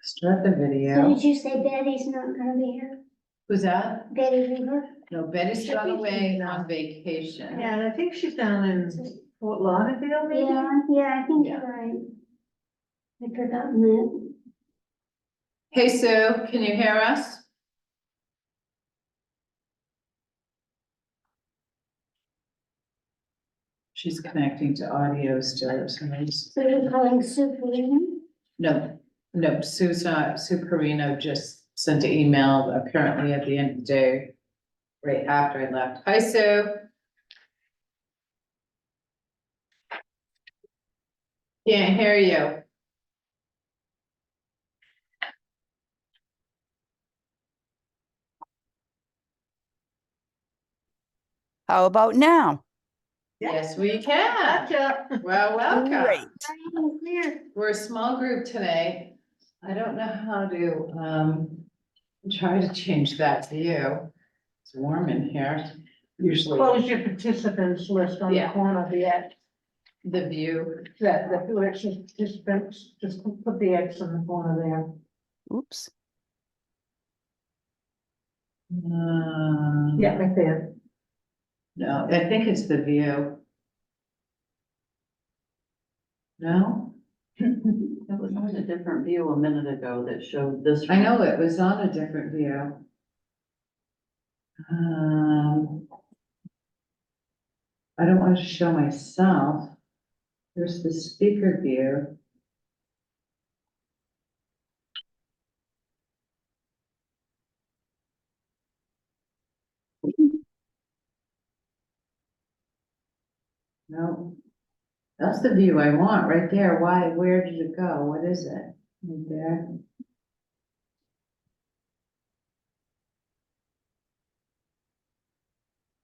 Start the So video. did you say Betty's not gonna be here? Who's that? Betty Weaver? No, Betty's gone away on vacation. Yeah, I think she's down in Fort Lauderdale, maybe? Yeah, I think Yeah. you're right. I'd forgotten that. Hey Sue, can you hear us? She's connecting to audio still, so maybe- So you're calling Sue Perino? No, Sue's not, Sue Perino just sent an email apparently at the end of the day, right after I left. Hi, Sue. Can't hear you. How about now? Yes, we can. Gotcha. Well, welcome. Great. Clear. We're a small group today. I don't know how to, try to change that view. It's warm in here. Usually Close your participants list on the Yeah. corner of the X, the view, that, the who it says participants, just put the X in the corner there. Oops. Yeah, right there. no, I think it's the view. No? It was on a different view a minute ago that showed this. I know it was on a different view. I don't want to show myself. There's the speaker view. No. That's the view I want right there. Why, where did it go? What is it? Right there.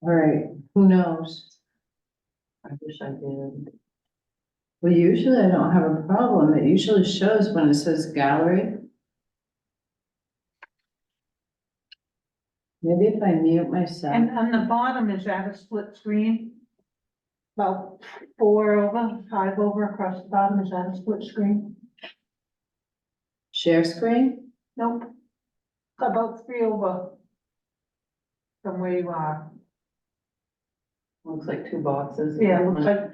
All right, who knows? I wish I did. Well, usually I don't have a problem. It usually shows when it says gallery. Maybe if I mute myself. And on the bottom, is that a split screen? About 4 over, 5 over across the bottom, is that a split screen? Share screen? Nope. About 3 over from where you are. Looks like two boxes. Yeah, it looks like,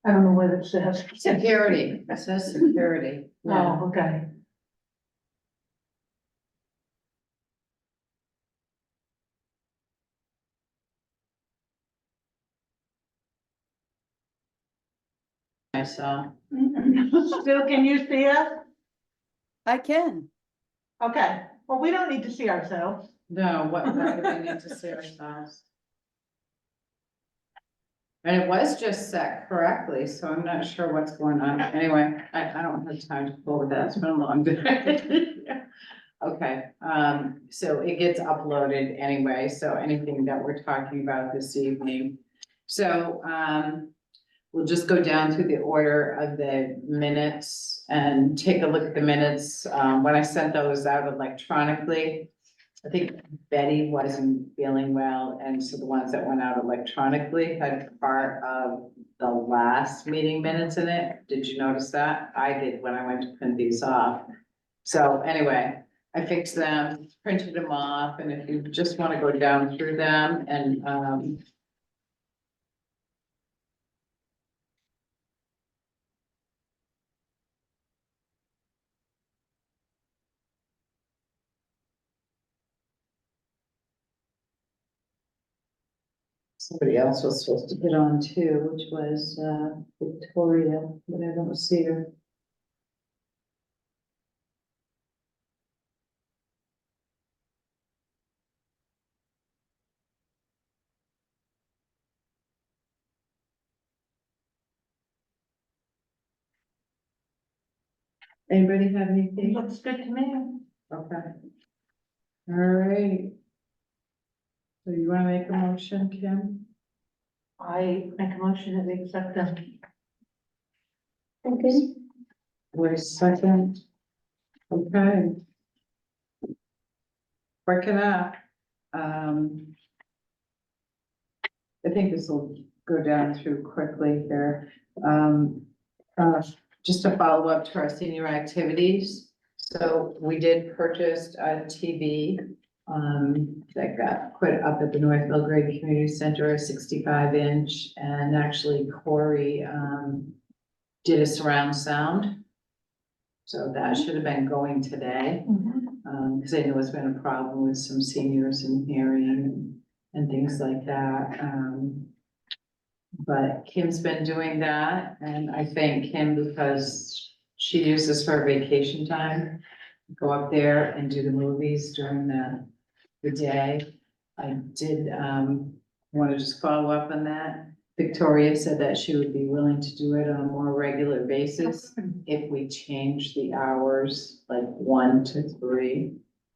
I don't know what it says. Security. It says security. Yeah. Oh, okay. I saw. Still, can you see us? I can. Okay, well, we don't need to see ourselves. No, why do we need to see ourselves? And it was just set correctly, so I'm not sure what's going on. Anyway, I don't have time to pull with that. It's been a long day. Okay, so it gets uploaded anyway, so anything that we're talking about this evening. So, we'll just go down through the order of the minutes and take a look at the minutes. When I sent those out electronically, I think Betty wasn't feeling well, and so the ones that went out electronically had part of the last meeting minutes in it. Did you notice that? I did when I went to print these off. So anyway, I fixed them, printed them off, and if you just want to go down through them and, somebody else was supposed to get on too, which was, Victoria, but I don't see her. Anybody have anything? Looks good to me. Okay. All right. So you wanna make a motion, Kim? I make a motion that we accept them. Okay. Wait a second. Okay. Work it out. I think this will go down through quickly here. Just a follow up to our senior activities. So we did purchase a TV, that got put up at the North Belgrade Community Center, a 65-inch, and actually Corey, did a surround sound. So that should have been going today, because I know it's been a problem with some seniors in hearing and things like that. But Kim's been doing that, and I thank Kim because she uses her vacation time, go up there and do the movies during the day. I did, want to just follow up on that. Victoria said that she would be willing to do it on a more regular basis if we change the hours, like 1 to 3.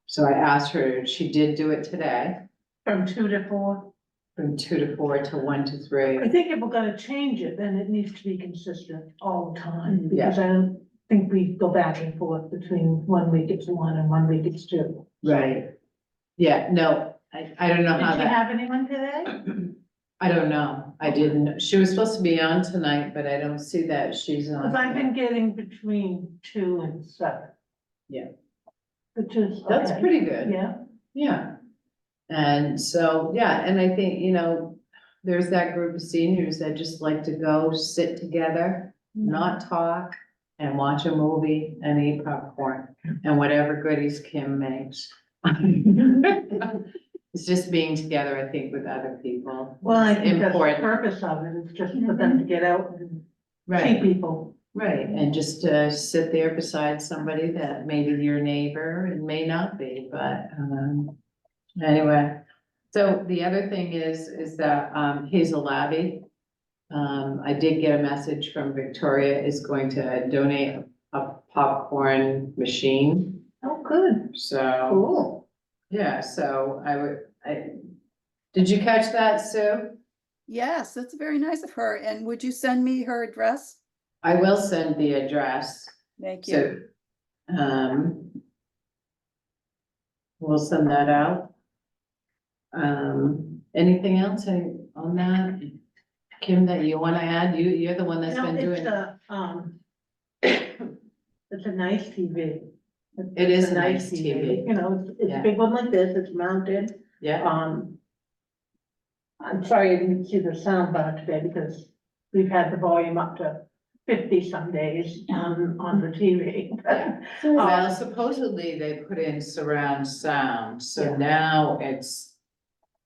So I asked her, she did do it today, From 2 to 4. from 2 to 4 to 1 to 3. I think if we're gonna change it, then it needs to be consistent all the time, Mm, yeah. because I don't think we go back and forth between 1 week it's 1 and 1 week it's 2. Right. Yeah, no, I don't know Did how you that, have anyone today? I don't know. I didn't, she was supposed to be on tonight, but I don't see that she's on. Cause I've been getting between 2 and 7. Yeah. Which is, That's okay. pretty good. Yeah, Yeah. And so, yeah, and I think, you know, there's that group of seniors that just like to go sit together, not talk, and watch a movie and eat popcorn and whatever goodies Kim makes. It's just being together, I think, with other people. well, I It's think that's the important. purpose of it, is just for them to get out and see Right, people. right, and just to sit there beside somebody that maybe your neighbor and may not be, but, anyway. So the other thing is that, Hazel Labby, I did get a message from Victoria, is going to donate a popcorn machine, Oh, good, so, cool. yeah, so did you catch that, Sue? Yes, that's very nice of her. And would you send me her address? I will send the address, Thank you. so, we'll send that out. Anything else on that? Kim, that you wanna add? You're the one that's No, been it's doing. it's a nice TV. It is It's a nice TV. You know, it's Yeah. a big one like this, it's mounted, Yeah, I'm sorry I didn't see the sound bar today because we've had the volume up to 50 some days on the TV. Yeah. So well, supposedly they put in surround sound, so Yeah. now it's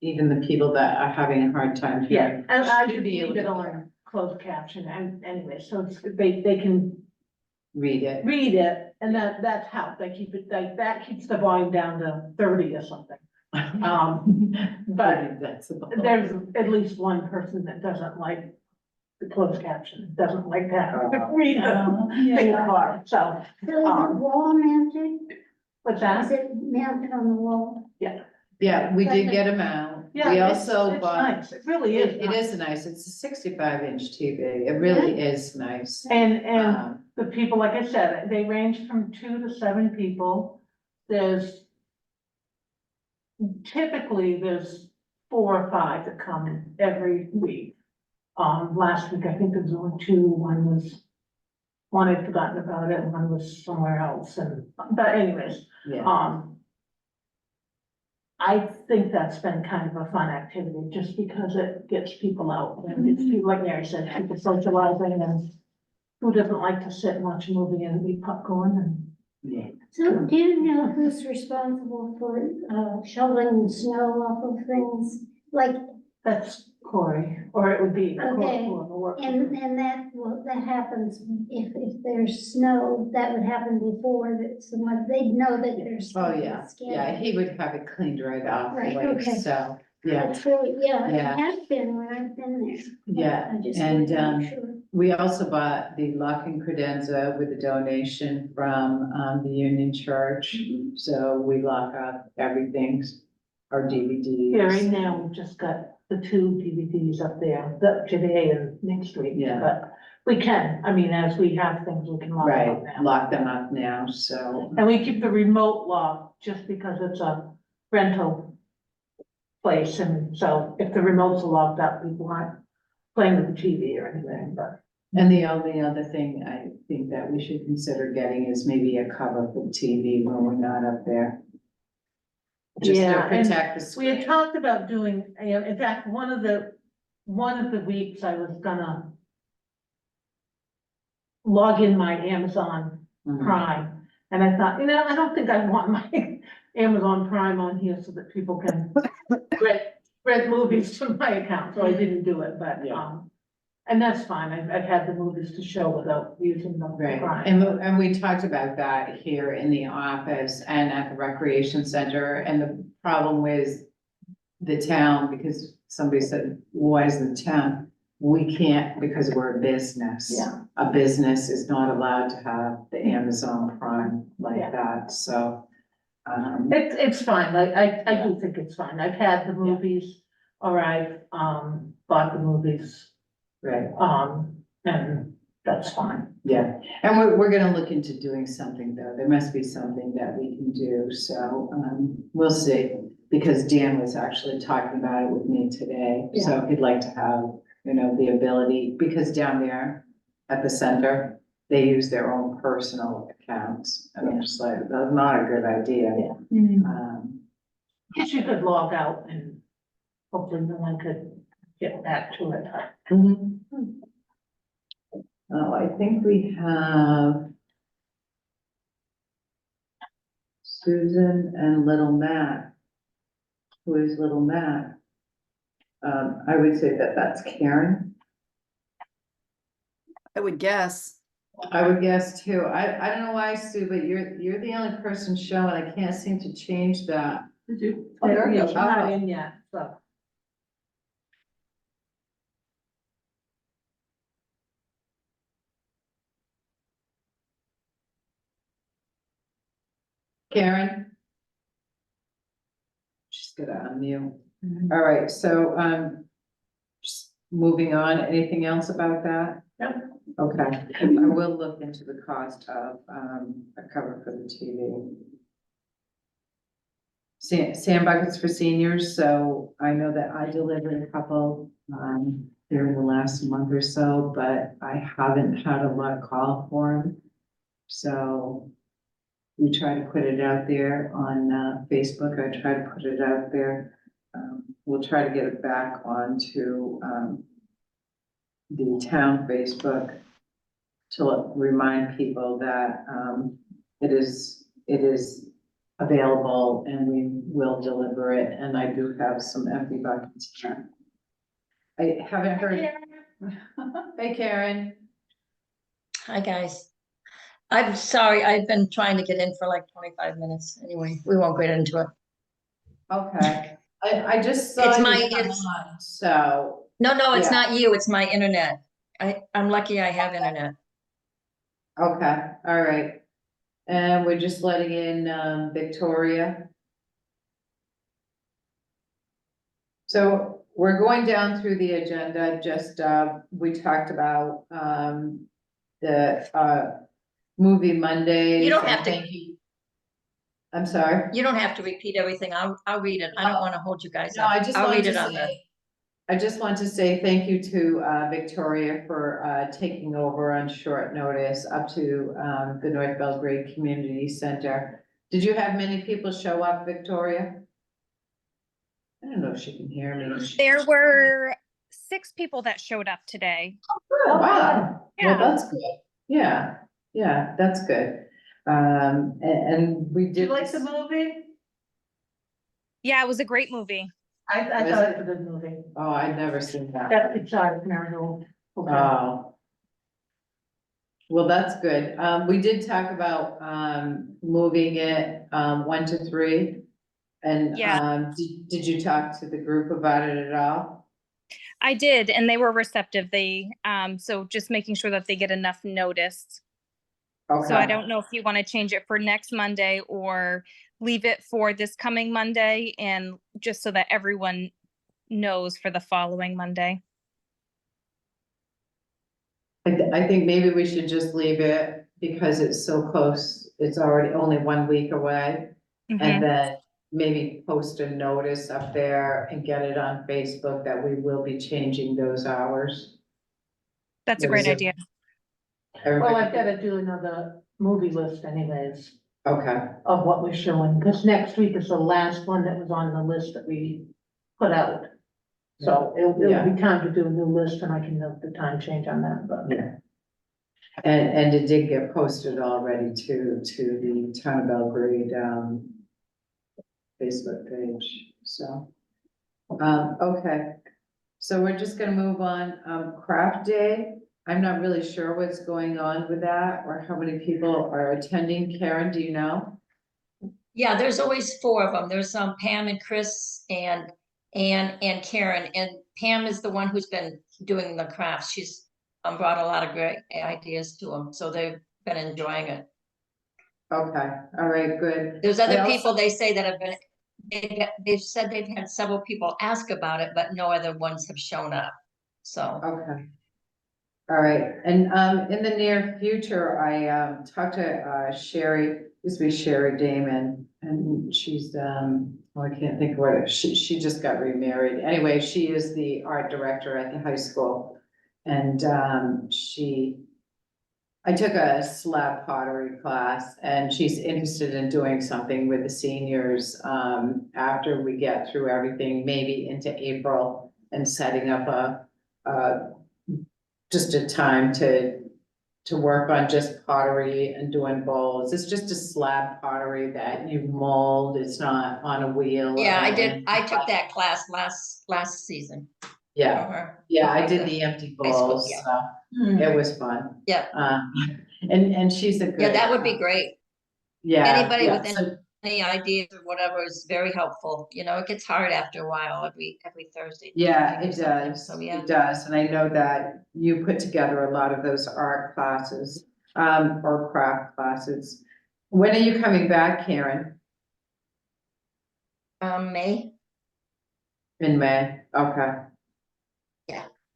even the people that are having a hard time Yeah, hearing. and I should should be be able it to on closed caption and anyway, so it's, they can read it. read it and that's how they keep it, like, that keeps the volume down to 30 or something. But That's about. there's at least one person that doesn't like the closed caption, doesn't like that. Read it, big car, so, is it wall mounted? what's Is that? it mounted on the wall? Yeah, we did get them out. Yeah, We it's also bought, nice, it really is. it is nice. It's a 65-inch TV. It really is nice. And Um, the people, like I said, they range from 2 to 7 people. Typically, there's 4 or 5 that come every week. Last week, I think there was only 2, one had forgotten about it, and one was somewhere else, but anyways, yeah, I think that's been kind of a fun activity, just because it gets people out, and gets people, like Mary said, people socializing, and who doesn't like to sit and watch a movie and eat popcorn and. yeah. So do you know who's responsible for shoveling the snow off of things? Like, That's Corey, or it would be. Okay, Corey. and that, well, that happens, if there's snow, that would happen before that someone, they'd know that there's. Oh, snow yeah, that's yeah, scattered. he would have it cleaned right off. Right, like, okay. So, yeah, That's really, yeah, Yeah. it has been when I've been there. yeah. I just And, wanted to make sure. we also bought the lock and credenza with a donation from, the Union Church. So we lock up everything, our DVDs. Yeah, right now, we've just got the 2 DVDs up there, today and next week. Yeah. But we can, I mean, as we have things, we can lock them Right, up now. lock them up now, so, And we keep the remote lock just because it's a rental place, and so if the remotes are locked up, people aren't playing with the TV or anything, but And the only other thing I think that we should consider getting is maybe a cover for the TV when we're not up there. Just to Yeah, and protect the We had screen. talked about doing, in fact, one of the weeks I was gonna log in my Amazon Mhm. Prime. And I thought, I don't think I want my Amazon Prime on here so that people can rent movies to my account, so I didn't do it, but, Yeah. and that's fine, I've had the movies to show without using the Right, Prime. and we talked about that here in the office and at the recreation center, and the problem with the town, because somebody said, why is the town? We can't, because we're a business. Yeah. A business is not allowed to have the Amazon Prime like Yeah. that, so. It's fine, I do think it's fine, I've had the movies, or I've, bought the movies, Right, and that's fine. yeah, and we're gonna look into doing something though, there must be something that we can do, so, we'll see. Because Dan was actually talking about it with me today, so he'd like to have, the ability, because down there at the center, they use their own personal accounts, and I'm just like, that's not a good idea. Guess you could log out and hopefully no one could get back to it. Mhm. Oh, I think we have Susan and little Matt. Who is little Matt? I would say that that's Karen. I would guess. I would guess too. I don't know why, Sue, but you're the only person showing. I can't seem to change that. Did you? Oh, there it Yeah, goes. she's not in yet, so. Karen? She's gonna unmute. All right, so, just moving on, anything else about that? Yep. Okay, I will look into the cost of, a cover for the TV. Sand buckets for seniors, so I know that I delivered a couple, during the last month or so, but I haven't had a lot of call for them. So we try to put it out there on, Facebook, I try to put it out there. We'll try to get it back onto, the town Facebook to remind people that, it is available and we will deliver it, and I do have some empty buckets here. I haven't heard. Hey, Karen. Hi, guys. I'm sorry, I've been trying to get in for like 25 minutes. Anyway, we won't get into it. Okay, I just saw It's you my- come on, so, No, it's Yeah. not you, it's my internet. I'm lucky I have internet. okay, all right. And we're just letting in, Victoria. So we're going down through the agenda, just, we talked about, the, movie Mondays. You don't and have to- thank you. I'm sorry. You don't have to repeat everything. I'll read it. I don't want to hold you guys No, up. I just I'll wanted read to it on the. say, I just want to say thank you to, Victoria for, taking over on short notice up to, the North Belgrade Community Center. Did you have many people show up, Victoria? I don't know if she can hear me. There were 6 people that showed up today. Oh, wow. Well, Yeah. that's good. Yeah, that's good. And we Did you did. like the movie? Yeah, it was a great movie. I Was thought it? it was a good movie. Oh, I'd never seen that. That's exciting, Marigold. Okay. Oh. Well, that's good. We did talk about, moving it, 1 to 3. And, Yeah. did you talk to the group about it at all? I did, and they were receptive. So just making sure that they get enough notice. So I Okay, don't know if you want to change it for next Monday or leave it for this coming Monday, and just so that everyone knows for the following Monday. I think maybe we should just leave it because it's so close. It's already only 1 week away. Mhm. And then maybe post a notice up there and get it on Facebook that we will be changing those hours. That's a What is great it? idea. Well, I've gotta do another movie list anyways Okay, of what we're showing, because next week is the last one that was on the list that we put out. So it'll Yeah. be time to do a new list and I can note the time change on that, but. yeah. And it did get posted already to the Town of Belgrade, Facebook page, so. Okay, so we're just gonna move on, Craft Day, I'm not really sure what's going on with that, or how many people are attending. Karen, do you know? Yeah, there's always four of them. There's Pam and Chris and Ann and Karen. And Pam is the one who's been doing the crafts. She's brought a lot of great ideas to them, so they've been enjoying it. Okay, all right, good. There's I other also- people they say that have been, they've said they've had several people ask about it, but no other ones have shown up. So, Okay. All right, and in the near future, I talked to Sherry, used to be Sherry Damon, and she's oh, I can't think of what, she just got remarried. Anyway, she is the art director at the high school. And I took a slab pottery class, and she's interested in doing something with the seniors after we get through everything, maybe into April, and setting up just a time to work on just pottery and doing bowls. It's just a slab pottery that you mold. It's not on a wheel. yeah, I or did, I anything. took that class last season. Yeah, for her. yeah, I did the empty High school, bowls, yeah. so it was fun. Yeah. And she's a good. Yeah, that would be great. Yeah. Anybody yeah, with so- any ideas or whatever is very helpful. You know, it gets hard after a while, every Thursday. Yeah, trying to it do something. does, So, yeah. it does, and I know that you put together a lot of those art classes, or craft classes. When are you coming back, Karen? May, In May, okay,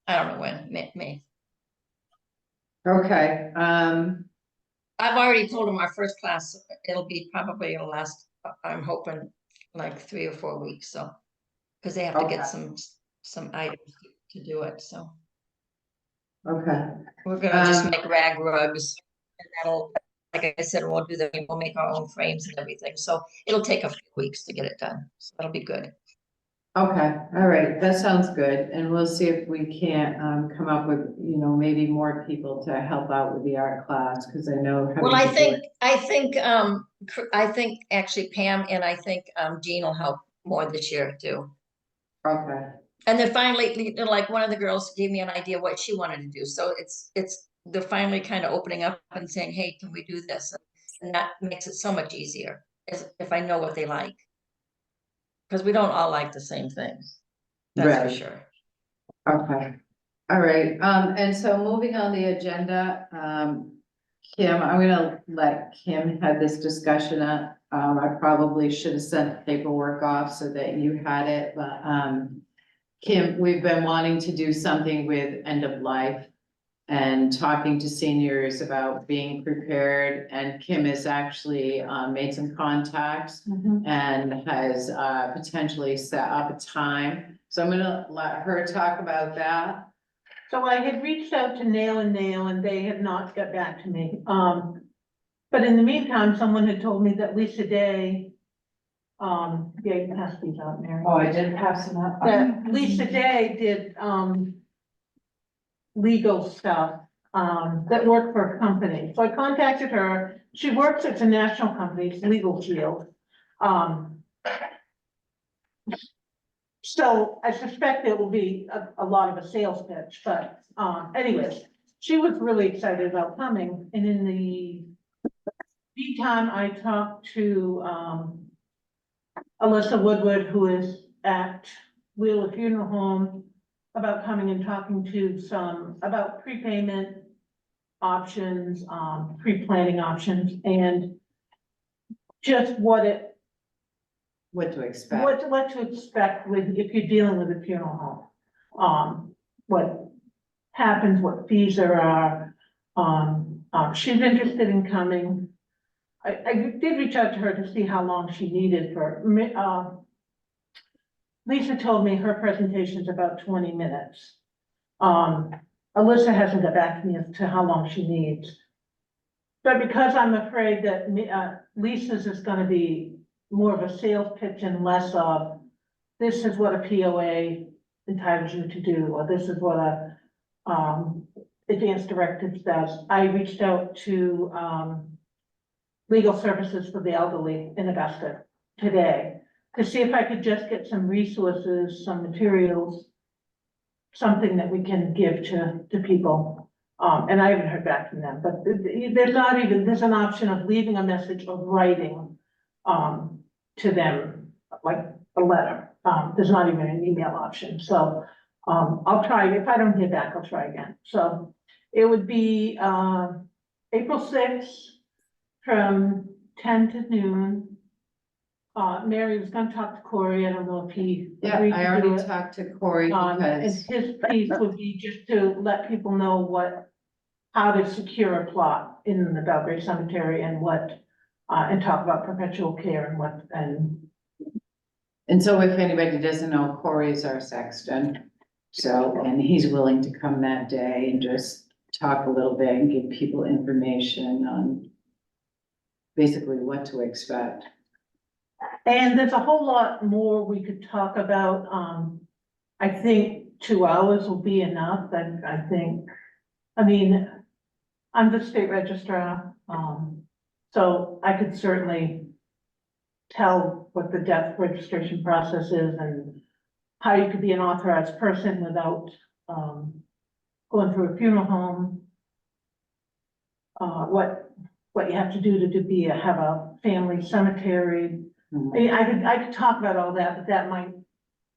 I don't know when, May. okay, I've already told them our first class, it'll be probably it'll last, I'm hoping like 3 or 4 weeks, so. Cause they have to Okay. get some items to do it, so. okay, We're gonna just Um, make rag rugs and that'll, like I said, we'll make our own frames and everything, so it'll take a few weeks to get it done, so that'll be good. okay, all right, that sounds good, and we'll see if we can't, come up with, maybe more people to help out with the art class, cause I know. having Well, I to do think, it- I think actually Pam and I think Jean will help more this year too. Okay, And they're finally, like one of the girls gave me an idea what she wanted to do, so they're finally kind of opening up and saying, hey, can we do this? And that makes it so much easier, if I know what they like. Because we don't all like the same things, that's for Right. sure. okay, all right, and so moving on the agenda, Kim, I'm gonna let Kim have this discussion. I probably should have sent paperwork off so that you had it, but, Kim, we've been wanting to do something with end of life and talking to seniors about being prepared, and Kim has actually, made some contacts and has, potentially set up a time. So I'm gonna let her talk about that. So I had reached out to Nail and Nail and they had not got back to me. But in the meantime, someone had told me that Lisa Day, yeah, you can pass these out, Mary. I did pass them up. That Lisa Day did, legal stuff, that worked for a company. So I contacted her. She works at the national company's legal field. So I suspect it will be a lot of a sales pitch, but, anyways, she was really excited about coming, and in the meantime, I talked to, Alyssa Woodward, who is at Wheeler Funeral Home, about coming and talking to about prepayment options, pre-planning options, and just what What to expect. what to expect with, if you're dealing with a funeral home. What happens, what fees there are. She's interested in coming. I did reach out to her to see how long she needed for, Lisa told me her presentation's about 20 minutes. Alyssa hasn't got back to me as to how long she needs. But because I'm afraid that Lisa's is gonna be more of a sales pitch and less of, this is what a POA entitles you to do, or this is what a, advanced directives does. I reached out to, Legal Services for the Elderly in Augusta today to see if I could just get some resources, some materials, something that we can give to people. And I haven't heard back from them, but there's not even, there's an option of leaving a message or writing, to them, like a letter. There's not even an email option, so, I'll try, if I don't hear back, I'll try again. So it would be, April 6th from 10 to noon. Mary was gonna talk to Corey, I don't know if he Yeah, agreed I to do already it. talked to Corey And because, his piece would be just to let people know how to secure a plot in the Belgrade Cemetery and and talk about perpetual care and so if anybody doesn't know, Corey is our sexton. So, and he's willing to come that day and just talk a little bit and give people information on basically what to expect. and there's a whole lot more we could talk about. I think 2 hours will be enough, I think, I mean, I'm the state registrar, so I could certainly tell what the death registration process is and how you could be an authorized person without, going through a funeral home. What you have to do to have a family cemetery. Mhm. I mean, I could talk about all that, but that might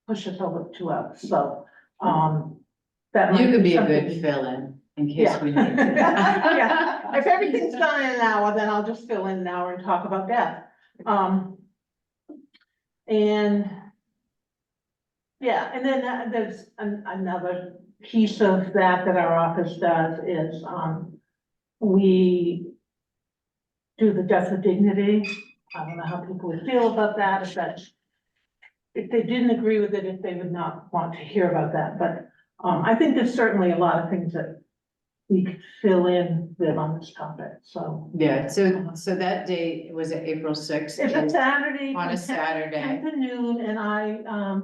push us over 2 hours, so, that might You could be a something- good fill-in case Yeah. we need to. Yeah. If everything's done in an hour, then I'll just fill in an hour and talk about that. And yeah, and then there's another piece of that our office does is, we do the death with dignity. I don't know how people would feel about that, if they didn't agree with it, if they would not want to hear about that, but, I think there's certainly a lot of things that we could fill in with on this topic, so. Yeah, so that date was it April 6th? It's a Saturday. On a from 10 Saturday. to noon, and I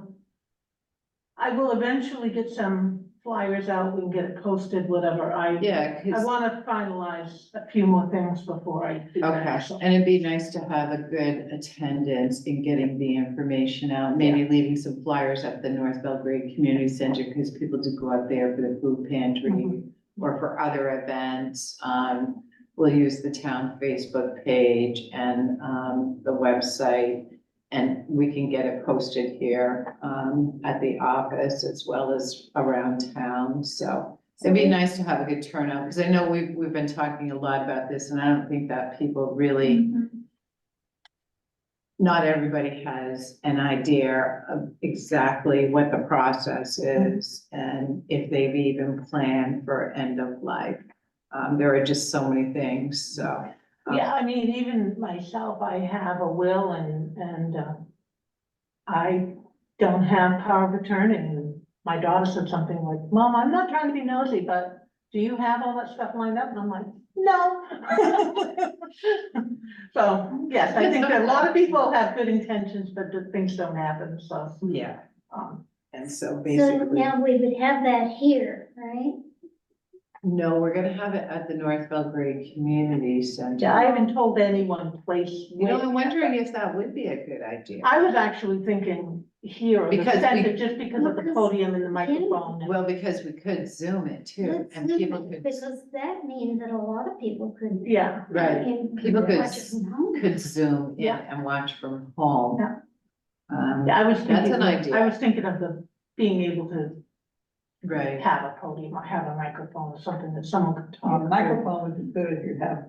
will eventually get some flyers out, we can get it posted, whatever, Yeah, I 'cause- wanna finalize a few more things before I do okay, that, so. and it'd be nice to have a good attendance in getting the information out, maybe leaving some flyers at the North Belgrade Community Center, because people do go out there for the food pantry Mhm. or for other events. We'll use the town Facebook page and, the website. And we can get it posted here, at the office as well as around town, so. It'd be nice to have a good turnout, because I know we've been talking a lot about this, and I don't think that people really, not everybody has an idea of exactly what the process is, and if they've even planned for end of life. There are just so many things, so. Yeah, I mean, even myself, I have a will and, I don't have power of attorney. And my daughter said something like, Mom, I'm not trying to be nosy, but do you have all that stuff lined up? And I'm like, no. So, yes, I think that a lot of people have good intentions, but things don't happen, so, Yeah, um, and so So basically, now we would have that here, right? no, we're gonna have it at the North Belgrade Community Center. yeah, I haven't told anyone place. You know, I'm wondering if that would be a good idea. I was actually thinking here, or the Because we- center, just because of the Because- podium and the microphone. Well, because we could Zoom it too, Let's and do people it, could, because that means that a lot of people could. Yeah, right, can people could watch it from home. could Zoom in Yeah. and watch from home. Yeah. Yeah, I was That's thinking, an idea. I was thinking of being able to right, have a podium or have a microphone or something that someone could talk. to. Microphone would be good if you have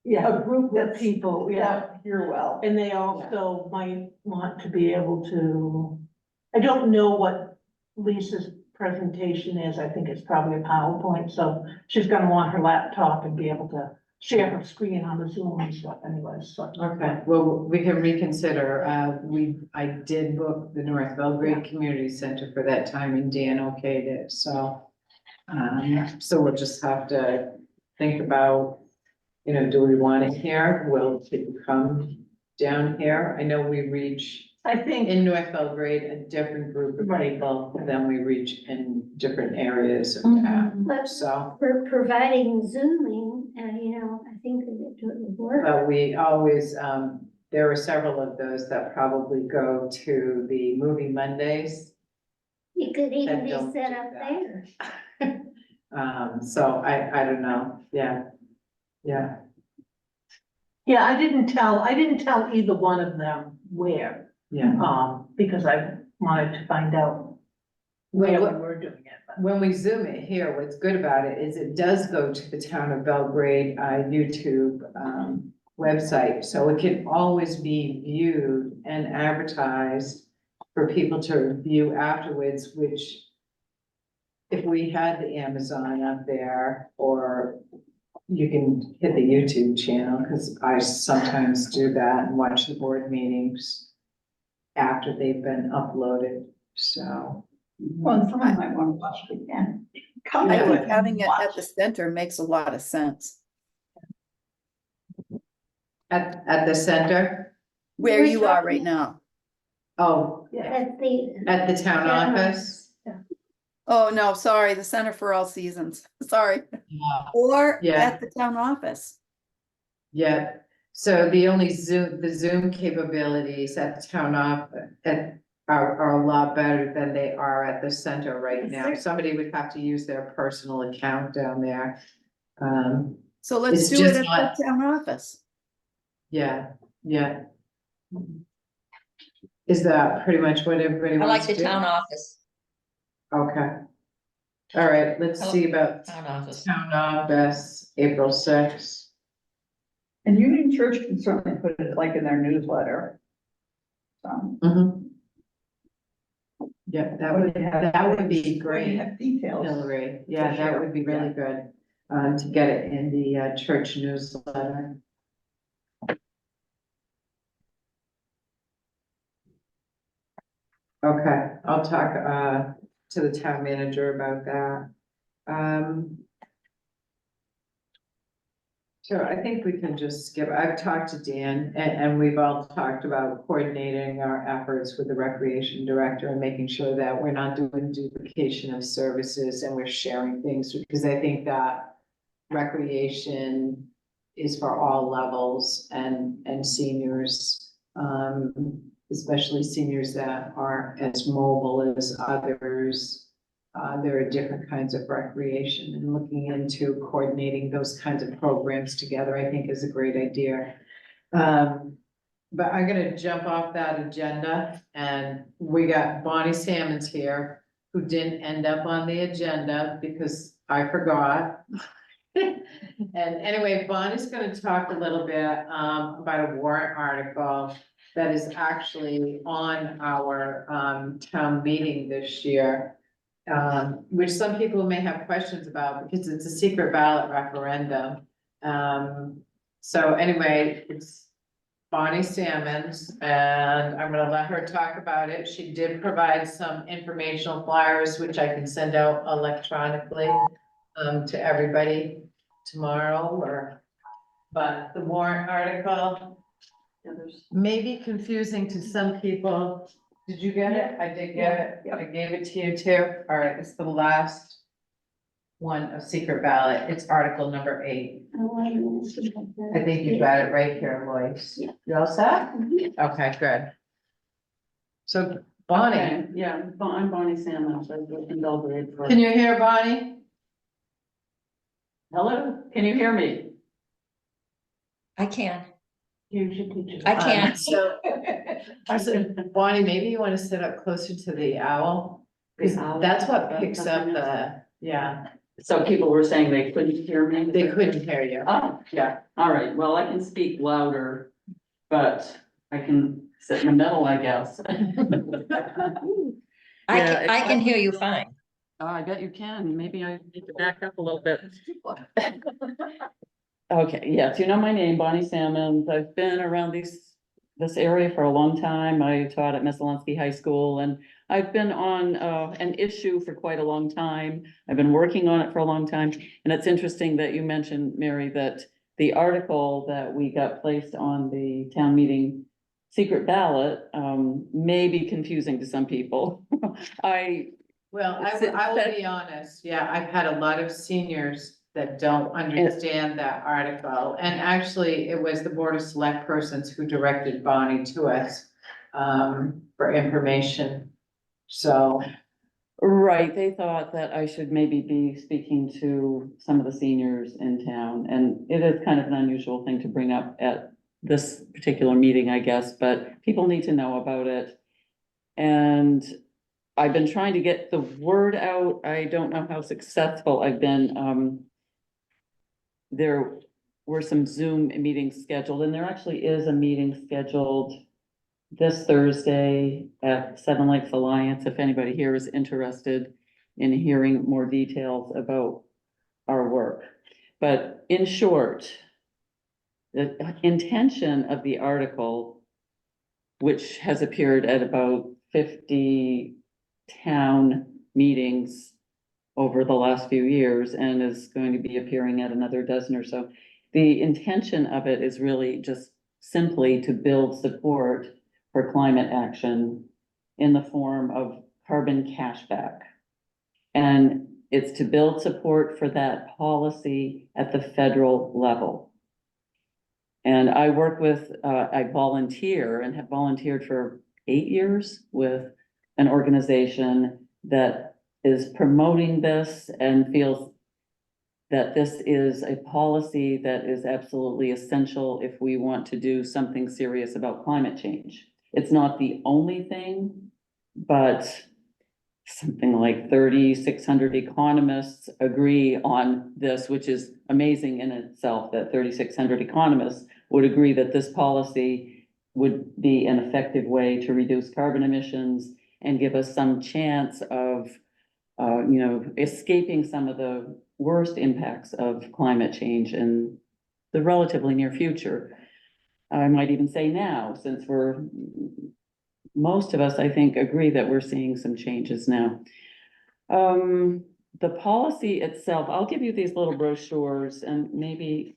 Yeah, a group the that's people, yeah. don't hear well. And they also might want to be able to, I don't know what Lisa's presentation is. I think it's probably a PowerPoint, so she's gonna want her laptop and be able to share her screen on the Zoom and stuff anyways, so. okay, well, we can reconsider, I did book the North Belgrade Community Center for that time, and Dan okayed it, so. So we'll just have to think about, you know, do we want it here? Will people come down here? I know we reach I think, in North Belgrade a different group of people than we reach in different areas of town. But So, for providing Zooming, you know, I think that it would work. but we always, there are several of those that probably go to the movie Mondays. It could even that be don't set do up that. there. So I don't know, yeah. Yeah, Yeah, I didn't tell either one of them where, yeah. because I wanted to find out where we were doing it. but- When we Zoom it here, what's good about it is it does go to the Town of Belgrade, YouTube, website. So it can always be viewed and advertised for people to view afterwards, which if we had the Amazon up there, or you can hit the YouTube channel, because I sometimes do that and watch the board meetings after they've been uploaded, so. well, someone might want to watch it again. Come I to think it having and it watch at the center makes a lot of sense. At the center, Where We're you are talking- right now. oh, At the at the town Town office? Oh, no, sorry, the Center for All Seasons, sorry. Or Yeah. at the town office. Yeah, so the only the Zoom capabilities at the town are a lot better than they are at the center right now. Somebody would have to use their personal account down there. So let's It's do it just at not- the town office. Yeah, yeah. Is that pretty much what everybody I like wants the to do? town office, Okay. All right, let's see about town office. town office, April sixth. And Union Church can certainly put it like in their newsletter. So. Yeah, that where would, they have- that would be where they great, have Details. Hillary. Yeah, that share, would be really yeah. good, to get it in the, church newsletter. Okay, I'll talk, to the town manager about that. So I think we can just skip, I've talked to Dan and we've all talked about coordinating our efforts with the recreation director and making sure that we're not doing duplication of services and we're sharing things, because I think that recreation is for all levels and seniors, especially seniors that aren't as mobile as others. There are different kinds of recreation, and looking into coordinating those kinds of programs together, I think is a great idea. But I'm gonna jump off that agenda, and we got Bonnie Salmons here, who didn't end up on the agenda because I forgot. And anyway, Bonnie's gonna talk a little bit, about a warrant article that is actually on our, town meeting this year. Which some people may have questions about because it's a secret ballot referendum. So anyway, it's Bonnie Salmons, and I'm gonna let her talk about it. She did provide some informational flyers, which I can send out electronically, to everybody tomorrow but the warrant article may be confusing to some people. Did you get it? I did get it. I gave it to you too. All right, it's the last one of secret ballot. It's article number 8. I think you got it right here, Lois. Yeah. You all set? Mhm. Okay, good. So Bonnie, Okay, yeah, I'm Bonnie Salmons, I've lived in Belgrade for. can you hear Bonnie? Hello, can you hear me? I can, You should teach us. I can. So, Bonnie, maybe you want to sit up closer to the owl? Because The owl? that's what picks up the, yeah, So people were saying they couldn't hear me? they couldn't hear you. Oh, yeah, all right, well, I can speak louder, but I can sit in the middle, I guess. I can hear you fine. Oh, I bet you can. Maybe I need to back up a little bit. Okay, yes, you know my name, Bonnie Salmons. I've been around these this area for a long time. I taught at Messalonsky High School, and I've been on an issue for quite a long time. I've been working on it for a long time, and it's interesting that you mentioned, Mary, that the article that we got placed on the town meeting secret ballot may be confusing to some people. Well, I will be honest, yeah, I've had a lot of seniors that don't understand that article. And actually, it was the Board of Select Persons who directed Bonnie to us for information. So, Right, they thought that I should maybe be speaking to some of the seniors in town, and it is kind of an unusual thing to bring up at this particular meeting, I guess, but people need to know about it. And I've been trying to get the word out. I don't know how successful I've been. There were some Zoom meetings scheduled, and there actually is a meeting scheduled this Thursday at Seven Lakes Alliance, if anybody here is interested in hearing more details about our work. But in short, the intention of the article, which has appeared at about 50 town meetings over the last few years and is going to be appearing at another dozen or so. The intention of it is really just simply to build support for climate action in the form of carbon cashback. And it's to build support for that policy at the federal level. And I work with, I volunteer and have volunteered for 8 years with an organization that is promoting this and feels that this is a policy that is absolutely essential if we want to do something serious about climate change. It's not the only thing, but something like 3,600 economists agree on this, which is amazing in itself, that 3,600 economists would agree that this policy would be an effective way to reduce carbon emissions and give us some chance of escaping some of the worst impacts of climate change in the relatively near future. I might even say now, since most of us, I think, agree that we're seeing some changes now. The policy itself, I'll give you these little brochures, and maybe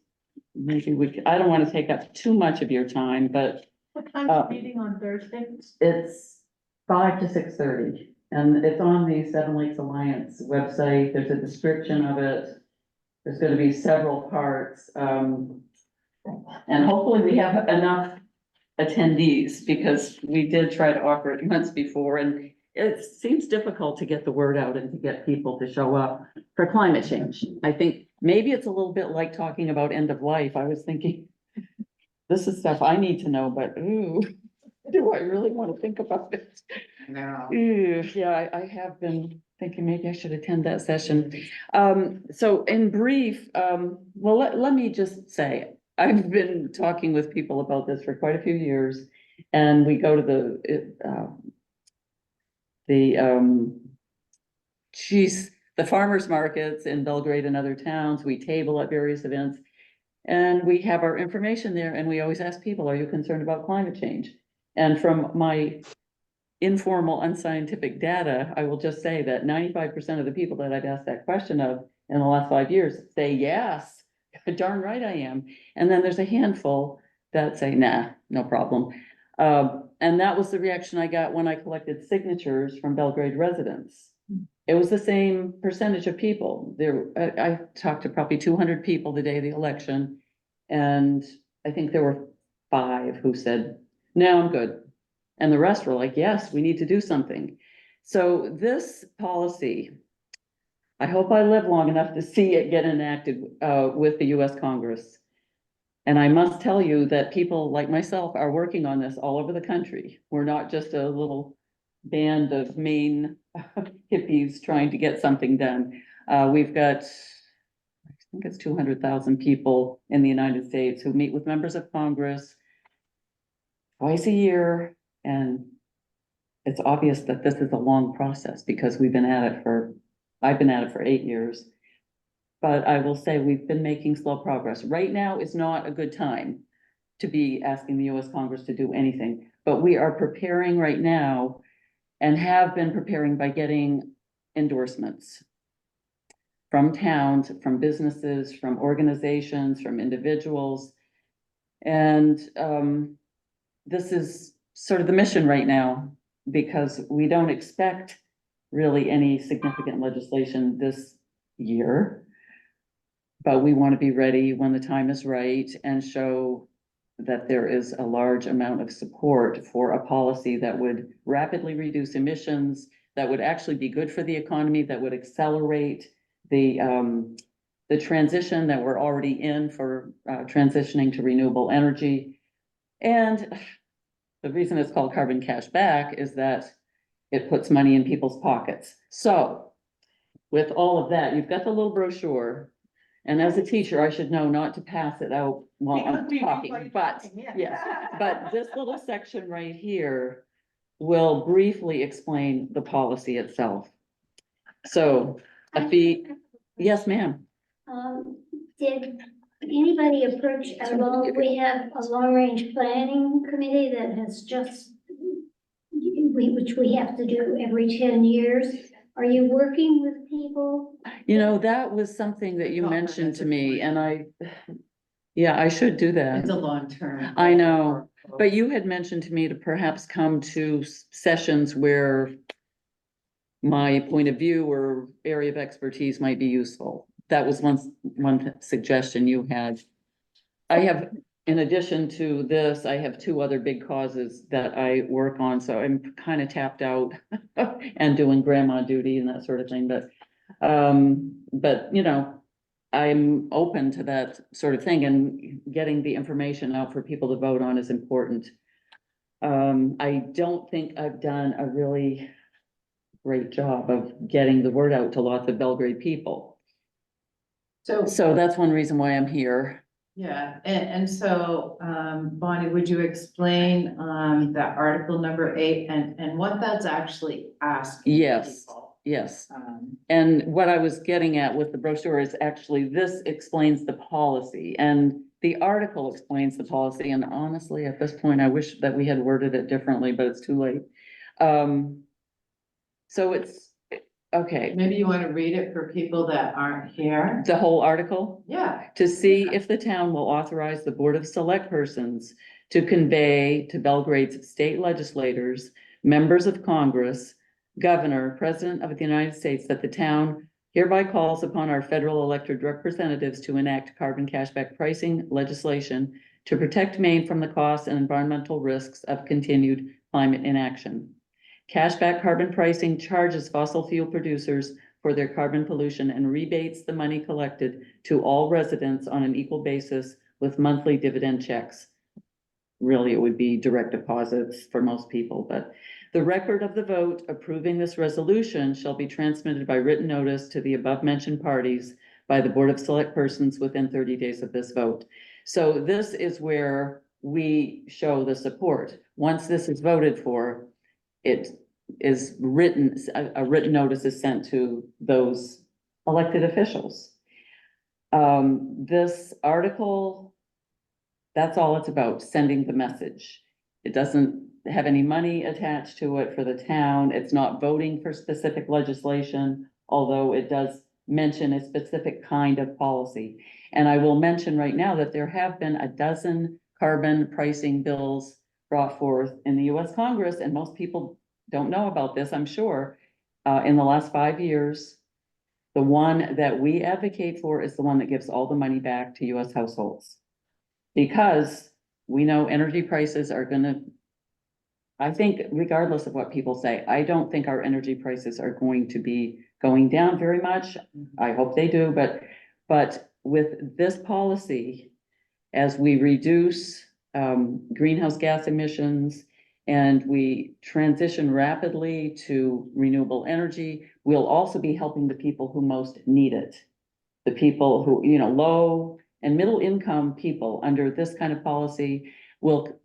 I don't want to take up too much of your time, but What time's the meeting on Thursday? it's 5 to 6:30. And it's on the Seven Lakes Alliance website. There's a description of it. There's gonna be several parts. And hopefully we have enough attendees, because we did try to offer it months before, and it seems difficult to get the word out and to get people to show up for climate change. I think maybe it's a little bit like talking about end of life. I was thinking, this is stuff I need to know, but ooh, do I really want to think about it? no. Yeah, I have been thinking maybe I should attend that session. So in brief, well, let me just say, I've been talking with people about this for quite a few years, and we go to the farmers markets in Belgrade and other towns. We table at various events, and we have our information there, and we always ask people, are you concerned about climate change? And from my informal, unscientific data, I will just say that 95% of the people that I've asked that question of in the last 5 years say yes, darn right I am. And then there's a handful that say, nah, no problem. And that was the reaction I got when I collected signatures from Belgrade residents. It was the same percentage of people. I talked to probably 200 people the day of the election, and I think there were 5 who said, no, I'm good. And the rest were like, yes, we need to do something. So this policy, I hope I live long enough to see it get enacted with the US Congress. And I must tell you that people like myself are working on this all over the country. We're not just a little band of Maine hippies trying to get something done. We've got, I think it's 200,000 people in the United States who meet with members of Congress twice a year. And it's obvious that this is a long process, because I've been at it for 8 years. But I will say we've been making slow progress. Right now is not a good time to be asking the US Congress to do anything, but we are preparing right now and have been preparing by getting endorsements from towns, from businesses, from organizations, from individuals. And this is sort of the mission right now, because we don't expect really any significant legislation this year. But we want to be ready when the time is right and show that there is a large amount of support for a policy that would rapidly reduce emissions, that would actually be good for the economy, that would accelerate the transition that we're already in for transitioning to renewable energy. And the reason it's called carbon cash back is that it puts money in people's pockets. So with all of that, you've got the little brochure. And as a teacher, I should know not to pass it out while I'm talking, but yeah, but this little section right here will briefly explain the policy itself. So a fee, yes, ma'am. Did anybody approach at all? We have a long-range planning committee that has just, which we have to do every 10 years. Are you working with people? You know, that was something that you mentioned to me and yeah, I should do that. It's a long term. I know, but you had mentioned to me to perhaps come to sessions where my point of view or area of expertise might be useful. That was one suggestion you had. I have, in addition to this, I have 2 other big causes that I work on, so I'm kind of tapped out and doing grandma duty and that sort of thing, but you know, I'm open to that sort of thing, and getting the information out for people to vote on is important. I don't think I've done a really great job of getting the word out to lots of Belgrade people. So that's one reason why I'm here. Yeah, and so, Bonnie, would you explain, that article number 8 and what that's actually asking? Yes. People? Yes, and what I was getting at with the brochure is actually this explains the policy, and the article explains the policy, and honestly, at this point, I wish that we had worded it differently, but it's too late. So it's, okay, Maybe you want to read it for people that aren't here? the whole article? Yeah. To see if the town will authorize the Board of Select Persons to convey to Belgrade's state legislators, members of Congress, Governor, President of the United States, that the town hereby calls upon our federal elected representatives to enact carbon cashback pricing legislation to protect Maine from the costs and environmental risks of continued climate inaction. Cashback carbon pricing charges fossil fuel producers for their carbon pollution and rebates the money collected to all residents on an equal basis with monthly dividend checks. Really, it would be direct deposits for most people, but the record of the vote approving this resolution shall be transmitted by written notice to the above mentioned parties by the Board of Select Persons within 30 days of this vote. So this is where we show the support. Once this is voted for, it is written, a written notice is sent to those elected officials. This article, that's all it's about, sending the message. It doesn't have any money attached to it for the town. It's not voting for specific legislation, although it does mention a specific kind of policy. And I will mention right now that there have been 12 carbon pricing bills brought forth in the US Congress, and most people don't know about this, I'm sure. In the last 5 years, the one that we advocate for is the one that gives all the money back to US households. Because we know energy prices are gonna, I think regardless of what people say, I don't think our energy prices are going to be going down very much. I hope they do, but with this policy, as we reduce greenhouse gas emissions and we transition rapidly to renewable energy, we'll also be helping the people who most need it. The people who, you know, low and middle income people under this kind of policy will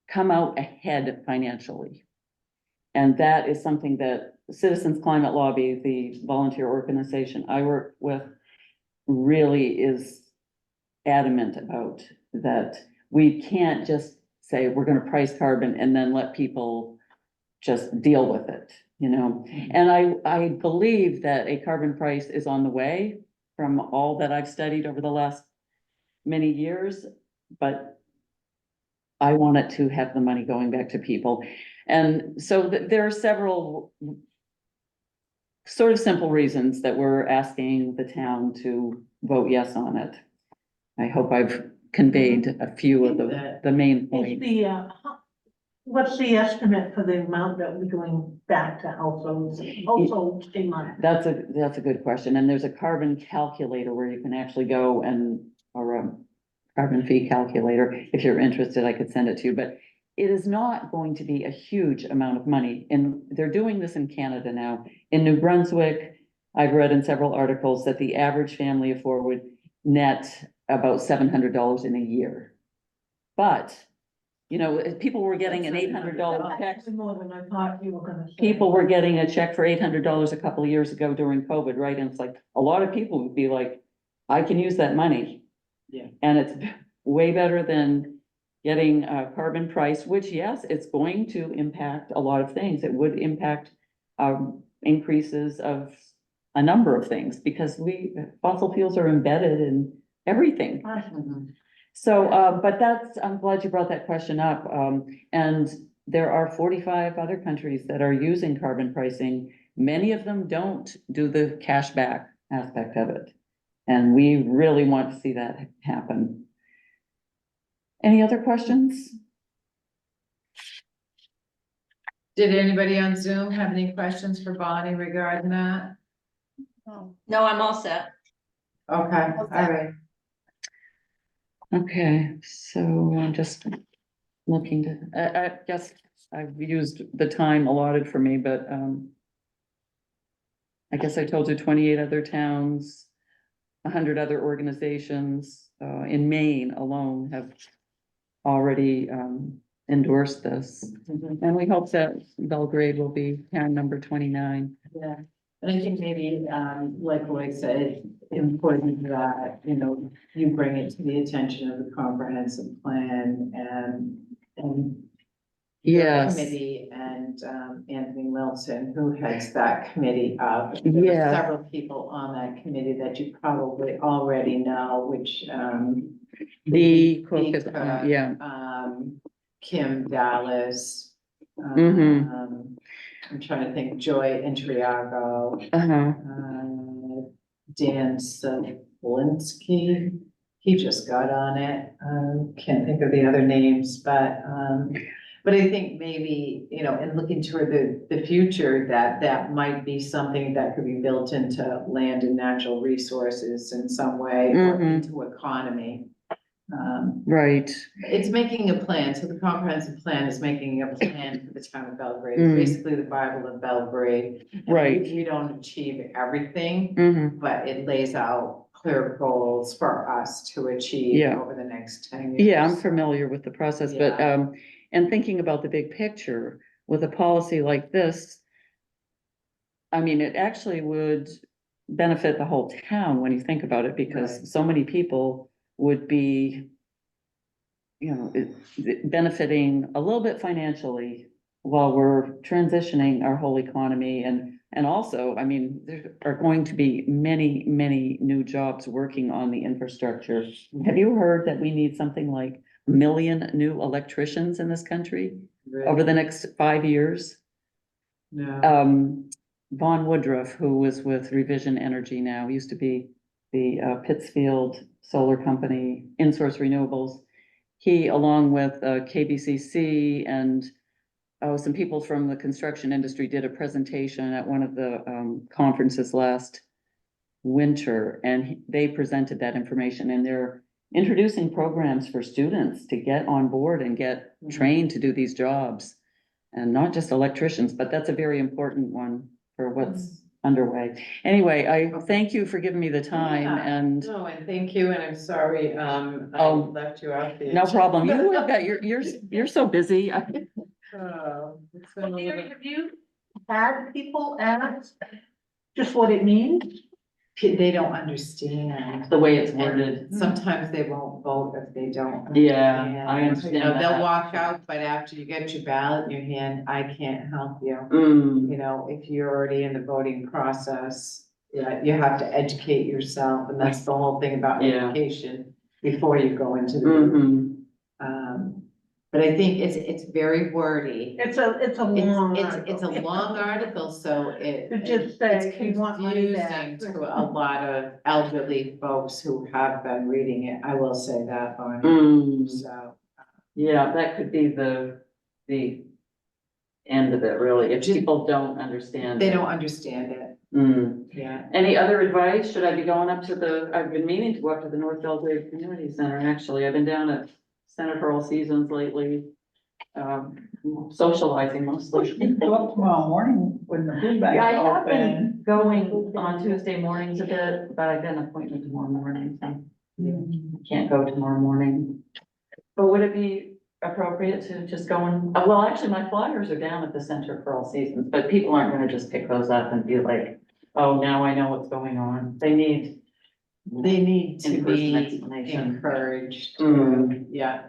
come out ahead financially. And that is something that Citizens Climate Lobby, the volunteer organization I work with, really is adamant about, that we can't just say we're gonna price carbon and then let people just deal with it, you know? And I believe that a carbon price is on the way from all that I've studied over the last many years, but I wanted to have the money going back to people. And so there are several sort of simple reasons that we're asking the town to vote yes on it. I hope I've conveyed a few of the main Is points. what's the estimate for the amount that we're doing back to households a month? That's a good question. And there's a carbon calculator where you can actually go or a carbon fee calculator. If you're interested, I could send it to you, but it is not going to be a huge amount of money. And they're doing this in Canada now. In New Brunswick, I've read in several articles that the average family of four would net about $700 in a year. But, you know, people were getting an $800 check. That's more than I thought you were gonna say. People were getting a check for $800 a couple of years ago during COVID, right? And it's like, a lot of people would be like, I can use that money. Yeah. And it's way better than getting a carbon price, which, yes, it's going to impact a lot of things. It would impact increases of a number of things because fossil fuels are embedded in everything. So, but I'm glad you brought that question up. And there are 45 other countries that are using carbon pricing. Many of them don't do the cash back aspect of it. And we really want to see that happen. Any other questions? Did anybody on Zoom have any questions for Bonnie regarding that? No, I'm all set. Okay, all right. Okay, so I'm just looking to, I guess I've used the time allotted for me, but, I guess I told you 28 other towns, 100 other organizations, in Maine alone have already, endorsed this. And we hope that Belgrade will be town number 29. Yeah, and I think maybe, like Lloyd said, important that, you know, you bring it to the attention of the comprehensive plan and your Yes. committee and, Anthony Wilson, who heads that committee up. There were Yeah. several people on that committee that you probably already know, which, The cook is, Cook, yeah, Kim Dallas. Mhm. I'm trying to think, Joy Intriago, uh-huh, Dan Solinsky. He just got on it. Can't think of the other names, but I think maybe, you know, in looking toward the future, that might be something that could be built into land and natural resources in some way or Mhm. into economy. right, It's making a plan, so the comprehensive plan is making a plan for the town of Belgrade, Mm. basically the Bible of Belgrade. And Right. We don't achieve everything, mhm, but it lays out clear goals for us to achieve Yeah. over the next 10 years. yeah, I'm familiar with the process, but, Yeah. and thinking about the big picture, with a policy like this, I mean, it actually would benefit the whole town when you think about it, because Right. so many people would be, you know, benefiting a little bit financially while we're transitioning our whole economy. And also, I mean, there are going to be many, many new jobs working on the infrastructure. Have you heard that we need something like 1 million new electricians in this country over the next 5 years? No. Vaughn Woodruff, who was with Revision Energy now, used to be the Pittsfield Solar Company, InSource Renewables. He, along with KBCC and some people from the construction industry, did a presentation at one of the conferences last winter, and they presented that information, and they're introducing programs for students to get on board and get Mhm. trained to do these jobs. And not just electricians, but that's a very important one for what's underway. Anyway, I thank you for giving me the time Yeah. and No, and thank you, and I'm sorry, I Oh, left you out there. no problem. You have got, you're so busy. It's been a little. Have you had people ask just what it means? they don't understand. The way it's And worded. sometimes they won't vote if they don't. Yeah, understand. I understand You know, they'll that. walk out, but after you get your ballot in your hand, I can't help you. Mm, You know, if you're already in the voting process, yeah, you have to educate yourself, and that's the whole thing about Yeah. education before you go into the. voting. mhm, But I think it's very wordy. It's a long It's a article. long article, so To just say, it's "We want money back." confusing to a lot of elderly folks who have been reading it, I will say that, Bonnie, mm, so. yeah, that could be the end of it, really, if Just- people don't understand. They it. don't understand it, Mm. yeah. Any other advice? Should I be going up to I've been meaning to go up to the North Belgrade Community Center, actually. I've been down at Center for All Seasons lately. Socializing mostly. Go up tomorrow morning when the food Yeah, I bank have been open. going on Tuesday mornings a bit, but I've got an appointment tomorrow morning, so can't go tomorrow morning. But would it be appropriate to just go and, well, actually, my flyers are down at the Center for All Seasons, but people aren't gonna just pick those up and be like, oh, now I know what's going on. They need. They need to In-person be explanation. encouraged, Mm. yeah.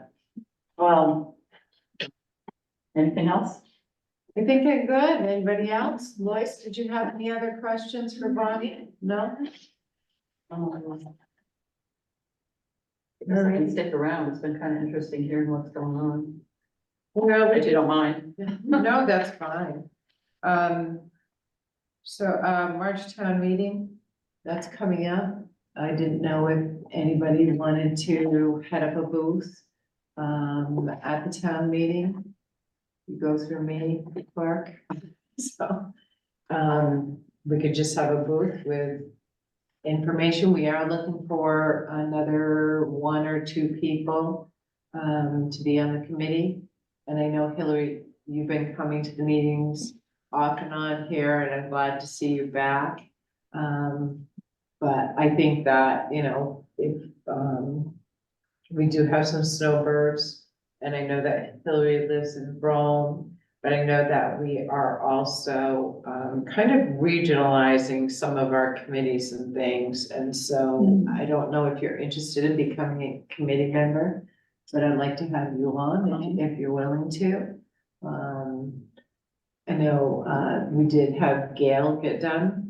Well. Anything else? I think I'm good. Anybody else? Lois, did you have any other questions for Bonnie? No? I guess I can stick around. It's been kind of interesting hearing what's going on, Well, if you don't mind. no, that's fine. March town meeting, that's coming up. I didn't know if anybody wanted to head up a booth, at the town meeting. You go through me, clerk, so, we could just have a booth with information. We are looking for another 1 or 2 people, to be on the committee. And I know Hillary, you've been coming to the meetings off and on here, and I'm glad to see you back. But I think that, you know, if, we do have some snowbirds, and I know that Hillary lives in Rome, but I know that we are also, kind of regionalizing some of our committees and things. And so I don't know if you're interested in becoming a committee member, but I'd like to have you on if you're willing to. I know, we did have Gail get done.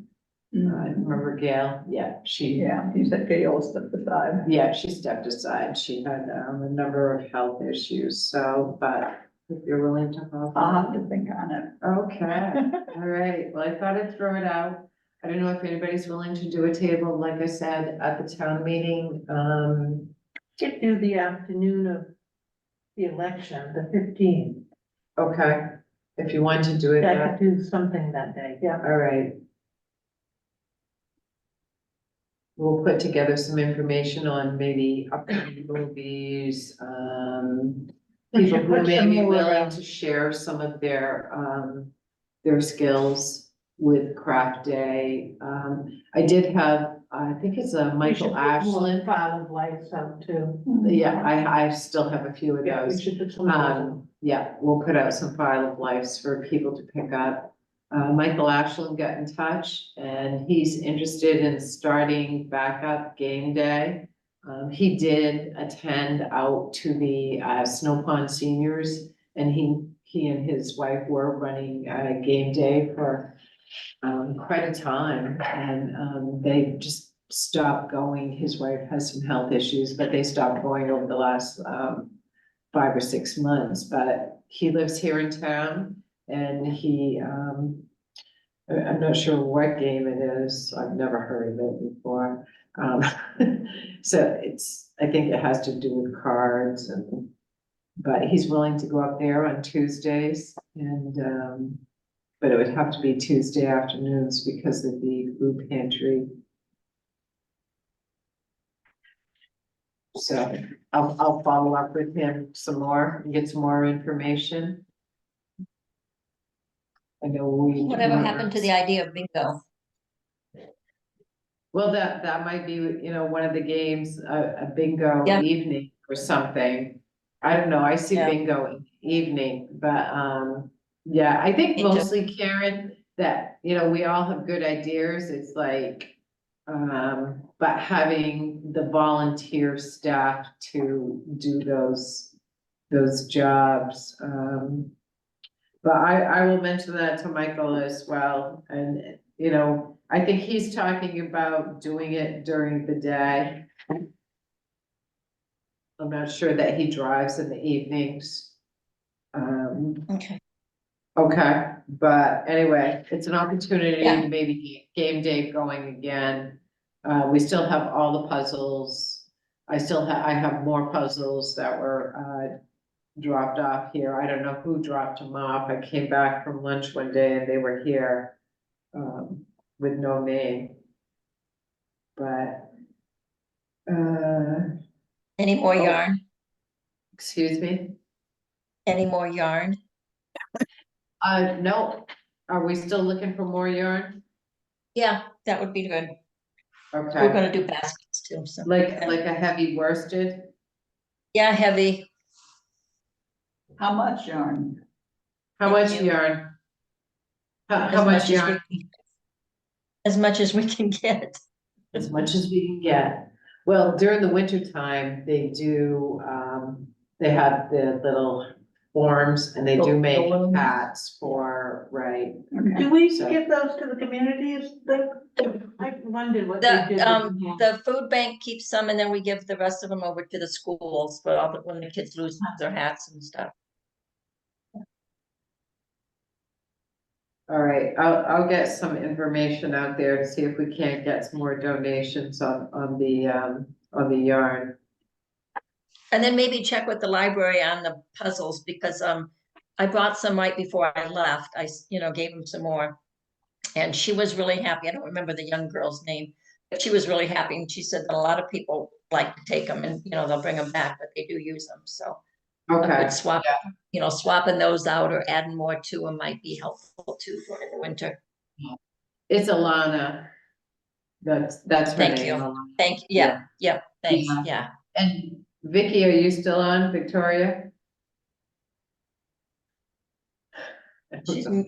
Remember Gail? Yeah, Yeah, you said Gail stepped aside. yeah, she stepped aside. She had, a number of health issues, so, but if you're willing to hop I'll have on. to think on it. Okay, all right. Well, I thought I'd throw it out. I don't know if anybody's willing to do a table, like I said, at the town meeting. Could do the afternoon of the election, the 15th. Okay, if you want to do it, I could do something that day, yeah. all right. We'll put together some information on maybe upcoming movies, We people should who put may some be more, willing to share some of their skills with Craft Day. I did have, I think it's a We should Michael put more Ashland. File of lights out too. Yeah, I still have a few of Yeah, we those. should put some of those out. Yeah, we'll put out some file of lives for people to pick up. Michael Ashland got in touch, and he's interested in starting back up game day. He did attend out to the Snow Pond Seniors, and he and his wife were running game day for quite a time, and they just stopped going. His wife has some health issues, but they stopped going over the last 5 or 6 months. But he lives here in town, and I'm not sure what game it is. I've never heard of it before. So I think it has to do with cards, but he's willing to go up there on Tuesdays, and but it would have to be Tuesday afternoons because of the food pantry. So I'll follow up with him some more and get some more information. I know Whatever happened to the idea of bingo? Well, that might be, you know, one of the games, a bingo Yeah. evening or something. I don't know, I see Yeah. bingo evening, but, yeah, I think Me too. mostly, Karen, that, you know, we all have good ideas. It's like, But having the volunteer staff to do those jobs, but I will mention that to Michael as well, and, you know, I think he's talking about doing it during the day. I'm not sure that he drives in the evenings. Okay. Okay, but anyway, it's an opportunity Yeah. to maybe get game day going again. We still have all the puzzles. I have more puzzles that were, dropped off here. I don't know who dropped them off. I came back from lunch one day and they were here, with no name. But, Any more Oh. yarn? excuse me? Any more yarn? No, are we still looking for more yarn? Yeah, that would be good. We're Okay, gonna do baskets too, so. like a heavy worsted? Yeah, heavy. How much yarn? How Thank much you. yarn? How As much much as yarn? as much as we can get. As much as we can get. Well, during the winter time, they do, they have the little forms and they do make Balloons. hats for, right? Do we So- give those to the communities? I wondered what they did. The food bank keeps some and then we give the rest of them over to the schools, but all the, when the kids lose their hats and stuff. All right, I'll get some information out there to see if we can't get some more donations on the yarn. And then maybe check with the library on the puzzles because I bought some right before I left. Gave them some more. And she was really happy. I don't remember the young girl's name, but she was really happy. And she said that a lot of people like to take them and, they'll bring them back, but they do use them. So a Okay, good swap, swapping those out or adding more to them might be helpful too for the winter. it's Alana. That's her Thank name. you. Alana. Thank you. Yeah, thanks. Yeah. Yeah. And Vicky, are you still on, Victoria?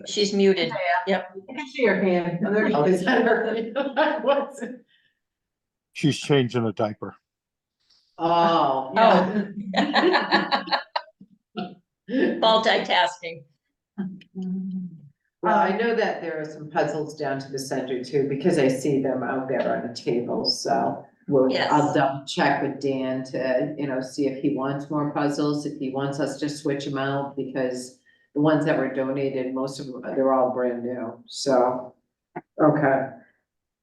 She's muted. Yep. I can see your hand. Oh, there you Oh, go. is that her? I wasn't- She's changing a diaper. Oh, yeah. Multitasking. Well, I know that there are some puzzles down to the center too, because I see them out there on the table, so. Yes. I'll double check with Dan to, see if he wants more puzzles, if he wants us to switch them out, because the ones that were donated, most of them, they're all brand new, so, okay.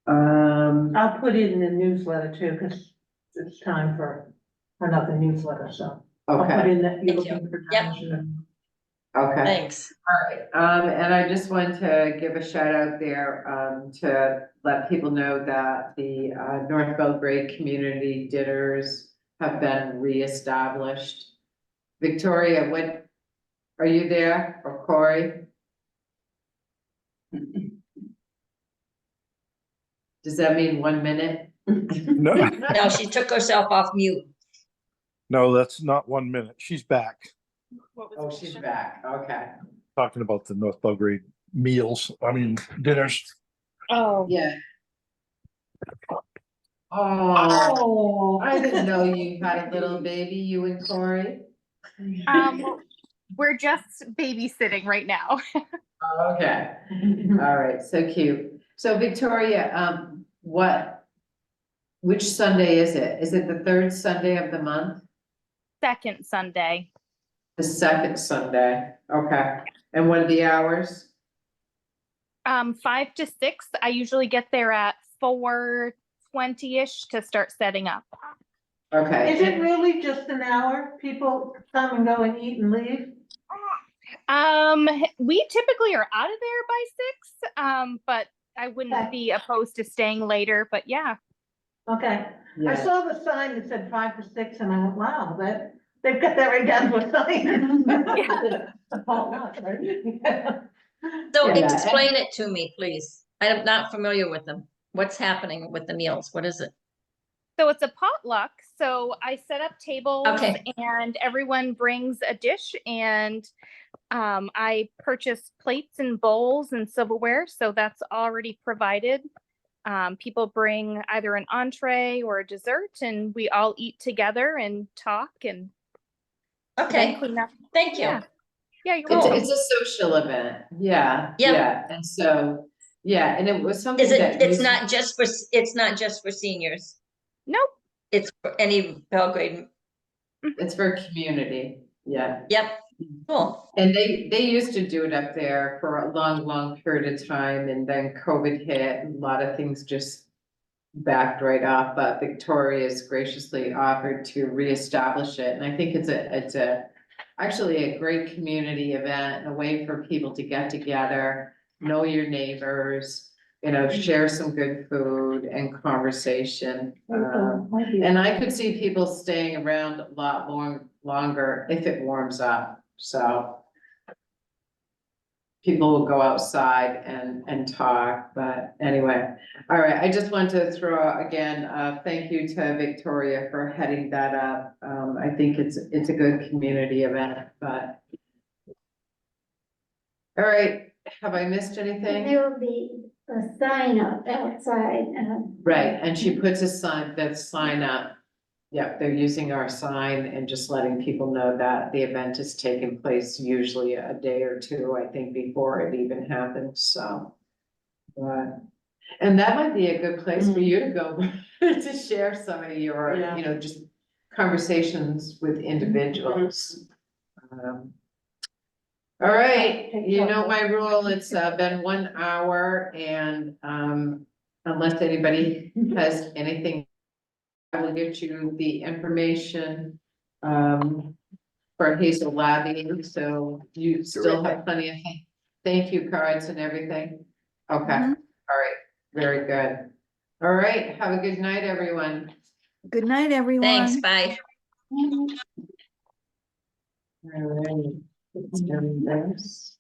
I'll put it in the newsletter too, because it's time for another newsletter, so. I'll put Okay, in that you're Thank you. looking for. Yep. donation. okay. Thanks. And I just want to give a shout out there, to let people know that the, North Belgrade Community Dinners have been reestablished. Victoria, what, are you there, or Corey? Does that mean 1 minute? No, No, she took herself off mute. no, that's not 1 minute. She's back. Oh, she's back, okay. Talking about the North Belgrade dinners. Oh, Yeah. Oh, I didn't know you had a little baby, you and Corey. we're just babysitting right now. Okay, all right, so cute. So Victoria, which Sunday is it? Is it the third Sunday of the month? Second Sunday. The second Sunday, okay. And what are the hours? 5 to 6. I usually get there at 4:20-ish to start setting up. Okay. Is it really just an hour? People come and go and eat and leave? We typically are out of there by 6, but I wouldn't Okay. be opposed to staying later, but yeah. Okay, I Yeah. saw the sign that said 5 to 6 and I went, wow, they've got that right down to a sign. Oh, not, right? So Yeah. explain it to me, please. I am not familiar with them. What's happening with the meals? What is it? So it's a potluck. So I set up tables Okay. and everyone brings a dish and I purchase plates and bowls and silverware. So that's already provided. People bring either an entree or a dessert, and we all eat together and talk and then Okay, clean up. thank you. Yeah. Yeah, you're It's, Cool. welcome. it's a social event, yeah, Yep. yeah, and so, yeah, and it was something Is that. it, it's used- not just for, it's not just for seniors, Nope. it's for any Belgrade, It's for community, yeah. yep, cool. And they used to do it up there for a long, long period of time, and then COVID hit, and a lot of things just backed right off, but Victoria's graciously offered to reestablish it, and I think it's actually a great community event, and a way for people to get together, know your neighbors, you know, share some good food and conversation. And I could see people staying around a lot longer if it warms up, so. People will go outside and talk, but anyway, all right, I just want to throw out again, thank you to Victoria for heading that up. I think it's a good community event, but. All right, have I missed And anything? there will be a sign up outside, Right, and she puts that sign up. Yeah, they're using our sign and just letting people know that the event is taking place usually a day or two, I think, before it even happens, so. But, and that might be a good place for you to go to share some of your, Yeah. you know, just conversations with individuals. All right, you know my rule, it's been 1 hour and unless anybody has anything, I will get you the information for Hazel Labby, so you still have plenty of thank you cards and everything. Okay, Mhm. all right, very good. All right, have a good night, everyone. Good night, everyone. Thanks, bye. and All right. Let's do this.